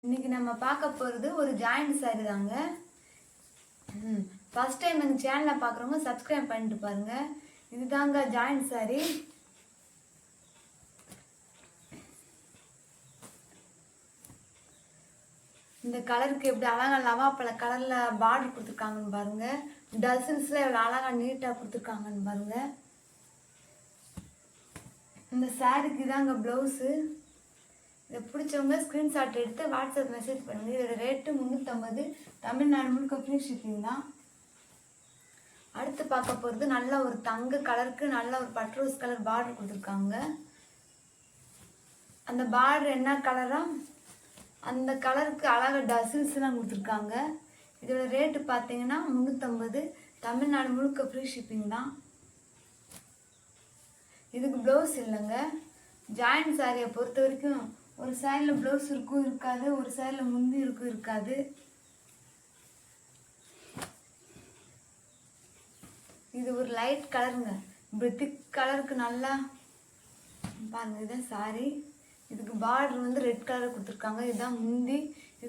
இன்னைக்கு நம்ம பார்க்க போகிறது ஒரு ஜாயிண்ட் சாரி தாங்க. ஃபர்ஸ்ட் டைம் எங்கள் சேனலை பார்க்குறவங்க சப்ஸ்கிரைப் பண்ணிட்டு பாருங்க. இதுதாங்க ஜாயிண்ட் சாரி. இந்த கலருக்கு எப்படி அழகாக லவாப்பழ கலரில் பார்டர் கொடுத்துருக்காங்கன்னு பாருங்க. டசல்ஸில் எவ்வளோ அழகாக நீட்டாக கொடுத்துருக்காங்கன்னு பாருங்க. இந்த சாரிக்கு தாங்க ப்ளவுஸு. இதை பிடிச்சவங்க ஸ்க்ரீன்ஷாட் எடுத்து வாட்ஸ்அப் மெசேஜ் பண்ணுங்கள். இதோட ரேட்டு 350. தமிழ்நாடு முழுக்க ஃப்ரீ ஷிப்பிங் தான். அடுத்து பார்க்க போகிறது நல்ல ஒரு தங்க கலருக்கு நல்ல ஒரு பட்ரோஸ் கலர் பார்டர் கொடுத்துருக்காங்க. அந்த பார்டர் என்ன கலரா அந்த கலருக்கு அழகாக டசில்ஸ்லாம் கொடுத்துருக்காங்க. இதோட ரேட்டு பார்த்தீங்கன்னா 350. தமிழ்நாடு முழுக்க ஃப்ரீ ஷிப்பிங் தான். இதுக்கு ப்ளவுஸ் இல்லைங்க. ஜாயிண்ட் சாரியை பொறுத்த வரைக்கும் ஒரு சைடில் ப்ளவுஸ் இருக்கும் இருக்காது, ஒரு சைடில் முந்தி இருக்கும் இருக்காது. இது ஒரு லைட் கலருங்க. இப்படி திக் கலருக்கு நல்லா பாருங்க. இதுதான் சாரி. இதுக்கு பார்டர் வந்து ரெட் கலர் கொடுத்துருக்காங்க. இதுதான் முந்தி.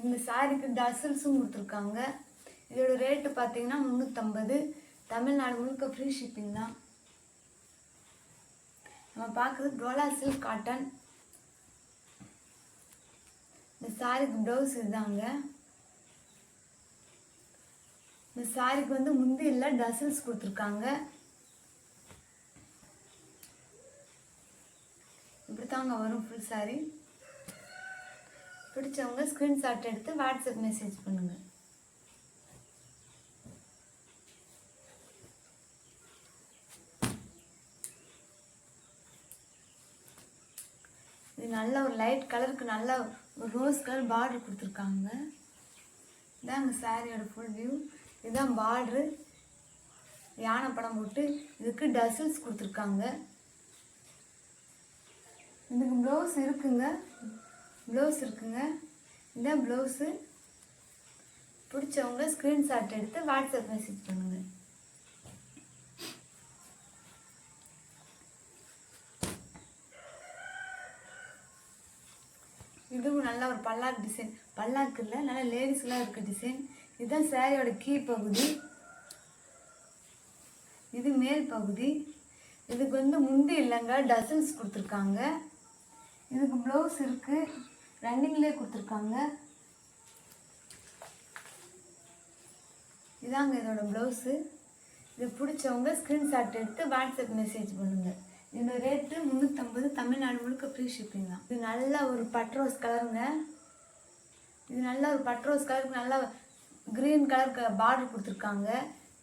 இந்த சாரிக்கு டசல்ஸும் கொடுத்துருக்காங்க. இதோட ரேட்டு பார்த்தீங்கன்னா 350. தமிழ்நாடு முழுக்க ஃப்ரீ ஷிப்பிங் தான். நம்ம பார்க்குறது டோலா சில்க் காட்டன். இந்த சாரிக்கு ப்ளவுஸ் இதுதாங்க. இந்த சாரிக்கு வந்து முந்தி இல்லை டசல்ஸ் கொடுத்துருக்காங்க. இப்படி தாங்க வரும் ஃபுல் சாரி. பிடிச்சவங்க ஸ்க்ரீன்ஷாட் எடுத்து வாட்ஸ்அப் மெசேஜ் பண்ணுங்க. இது நல்ல ஒரு லைட் கலருக்கு நல்ல ஒரு ரோஸ் கலர் பார்டர் கொடுத்துருக்காங்க. இதாங்க சாரியோட ஃபுல் வியூ. இதுதான் பார்டரு. யானை படம் போட்டு இதுக்கு டசல்ஸ் கொடுத்துருக்காங்க. இதுக்கு ப்ளவுஸ் இருக்குங்க. இதுதான் ப்ளவுஸு. பிடிச்சவங்க ஸ்க்ரீன்ஷாட் எடுத்து வாட்ஸ்அப் மெசேஜ் பண்ணுங்கள். இதுவும் நல்ல ஒரு பல்லாக்கு டிசைன். பல்லாக்கு இல்லை, நல்லா லேடிஸ்லாம் இருக்க டிசைன். இதுதான் சாரியோட கீழ் பகுதி. இது மேல் பகுதி. இதுக்கு வந்து முந்தி இல்லைங்க, டசல்ஸ் கொடுத்துருக்காங்க. இதுக்கு ப்ளவுஸ் இருக்கு, ரன்னிங்லேயே கொடுத்துருக்காங்க. இதாங்க இதோட ப்ளவுஸு. இது பிடிச்சவங்க ஸ்க்ரீன்ஷாட் எடுத்து வாட்ஸ்அப் மெசேஜ் பண்ணுங்கள். இதோட ரேட்டு 350. தமிழ்நாடு முழுக்க ஃப்ரீ ஷிப்பிங் தான். இது நல்ல ஒரு பட்ரோஸ் கலருங்க. இது நல்ல ஒரு பட்ரோஸ் கலருக்கு நல்ல க்ரீன் கலர் பார்டர் கொடுத்துருக்காங்க.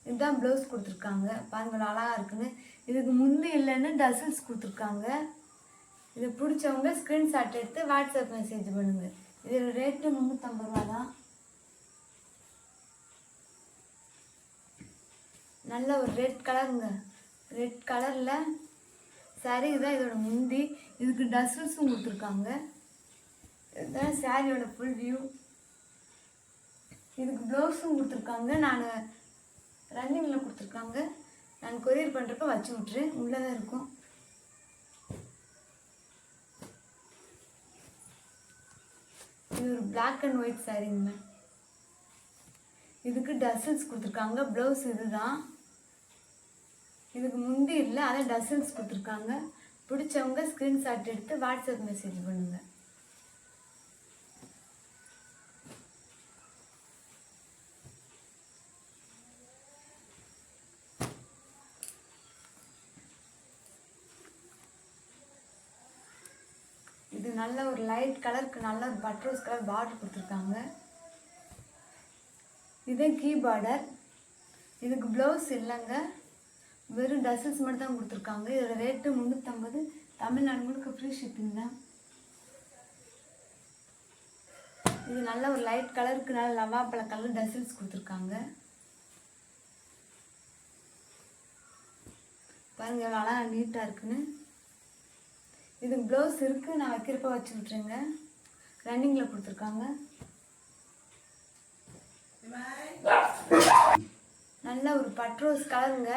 இதுதான் ப்ளவுஸ் கொடுத்துருக்காங்க. பாருங்கள் அழகாக இருக்குன்னு. இதுக்கு முந்தி இல்லைன்னு டசல்ஸ் கொடுத்துருக்காங்க. இது பிடிச்சவங்க ஸ்க்ரீன்ஷாட் எடுத்து வாட்ஸ்அப் மெசேஜ் பண்ணுங்கள். இதோட ரேட்டு 350 ரூபா தான். நல்ல ஒரு ரெட் கலருங்க. ரெட் கலரில் சாரி. இதுதான் இதோட முந்தி. இதுக்கு டசல்ஸும் கொடுத்துருக்காங்க. இதுதான் சாரியோட ஃபுல் வியூ. இதுக்கு ப்ளவுஸும் கொடுத்துருக்காங்க. நான் ரன்னிங்கில் கொடுத்துருக்காங்க. நான் கொரியர் பண்ணுறப்ப வச்சு விட்றேன். உள்ளே தான் இருக்கும். இது ஒரு பிளாக் அண்ட் ஒயிட் சாரிங்க. இதுக்கு டசல்ஸ் கொடுத்துருக்காங்க. ப்ளவுஸ் இதுதான். இதுக்கு முந்தி இல்லை, அதான் டசல்ஸ் கொடுத்துருக்காங்க. பிடிச்சவங்க ஸ்க்ரீன்ஷாட் எடுத்து வாட்ஸ்அப் மெசேஜ் பண்ணுங்கள். இது நல்ல ஒரு லைட் கலருக்கு நல்ல ஒரு பட்ரோஸ் கலர் பார்டர் கொடுத்துருக்காங்க. இது கீ பார்டர். இதுக்கு ப்ளவுஸ் இல்லைங்க, வெறும் டசல்ஸ் மட்டும் தான் கொடுத்துருக்காங்க. இதோட ரேட்டு 350. தமிழ்நாடு முழுக்க ஃப்ரீ ஷிப்பிங் தான். இது நல்ல ஒரு லைட் கலருக்கு நல்ல லவாப்பழ கலர் டசல்ஸ் கொடுத்துருக்காங்க. பாருங்க எவ்வளோ அழகாக நீட்டாக இருக்குன்னு. இதுக்கு ப்ளவுஸ் இருக்குது, நான் வைக்கிறப்ப வச்சு விட்ருங்க. ரன்னிங்கில் கொடுத்துருக்காங்க. நல்ல ஒரு பட்ரோஸ் கலருங்க.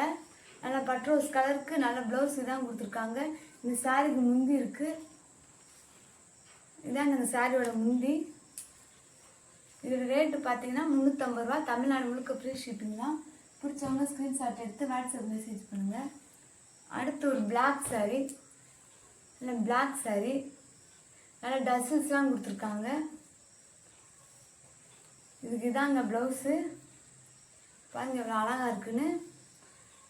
நல்ல பட்ரோஸ் கலருக்கு நல்ல ப்ளவுஸ் இதான் கொடுத்துருக்காங்க. இந்த சாரிக்கு முந்தி இருக்குது. இதாங்க இந்த சாரியோட முந்தி. ரேட்டு பார்த்தீங்கன்னா 350 ரூபா. தமிழ்நாடு முழுக்க ஃப்ரீ ஷிப்பிங் தான். பிடிச்சவங்க ஸ்க்ரீன்ஷாட் எடுத்து வாட்ஸ்அப் மெசேஜ் பண்ணுங்கள். அடுத்து ஒரு பிளாக் saree, இல்லை பிளாக் saree நல்லா டசல்ஸ்லாம் கொடுத்துருக்காங்க. இதுக்கு இதாங்க ப்ளவுஸு. பாருங்கள் எவ்வளோ அழகாக இருக்குன்னு.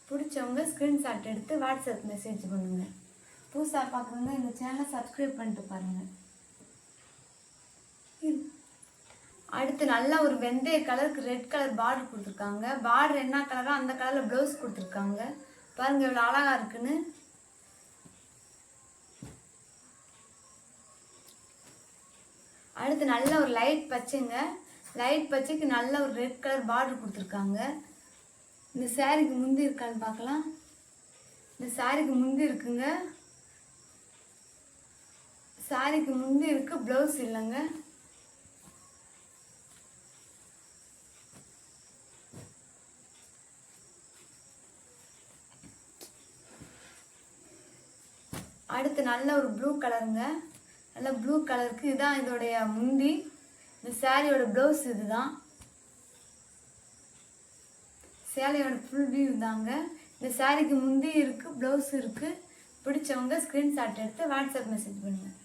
பிடிச்சவங்க ஸ்க்ரீன்ஷாட் எடுத்து வாட்ஸ்அப் மெசேஜ் பண்ணுங்கள். புதுசாக பார்க்குறவங்க இந்த சேனலை சப்ஸ்கிரைப் பண்ணிட்டு பாருங்கள். அடுத்து நல்லா ஒரு வெந்தய கலருக்கு ரெட் கலர் பார்டர் கொடுத்துருக்காங்க. பார்டர் என்ன கலரோ அந்த கலரில் ப்ளவுஸ் கொடுத்துருக்காங்க. பாருங்கள் எவ்வளோ அழகாக இருக்குன்னு. அடுத்து நல்ல ஒரு லைட் பச்சைங்க. லைட் பச்சைக்கு நல்ல ஒரு ரெட் கலர் பார்டர் கொடுத்துருக்காங்க. இந்த சாரிக்கு முந்தி இருக்கான்னு பார்க்கலாம். இந்த சாரிக்கு முந்தி இருக்குங்க. சாரிக்கு முந்தி இருக்கு, ப்ளவுஸ் இல்லைங்க. அடுத்து நல்ல ஒரு ப்ளூ கலருங்க. நல்ல ப்ளூ கலருக்கு இதுதான் இதோடைய முந்தி. இந்த சாரியோட ப்ளவுஸ் இதுதான். சேலையோட ஃபுல் வியூ தாங்க. இந்த சாரிக்கு முந்தி இருக்குது, ப்ளவுஸ் இருக்குது. பிடிச்சவங்க ஸ்க்ரீன்ஷாட் எடுத்து வாட்ஸ்அப் மெசேஜ் பண்ணுங்கள்.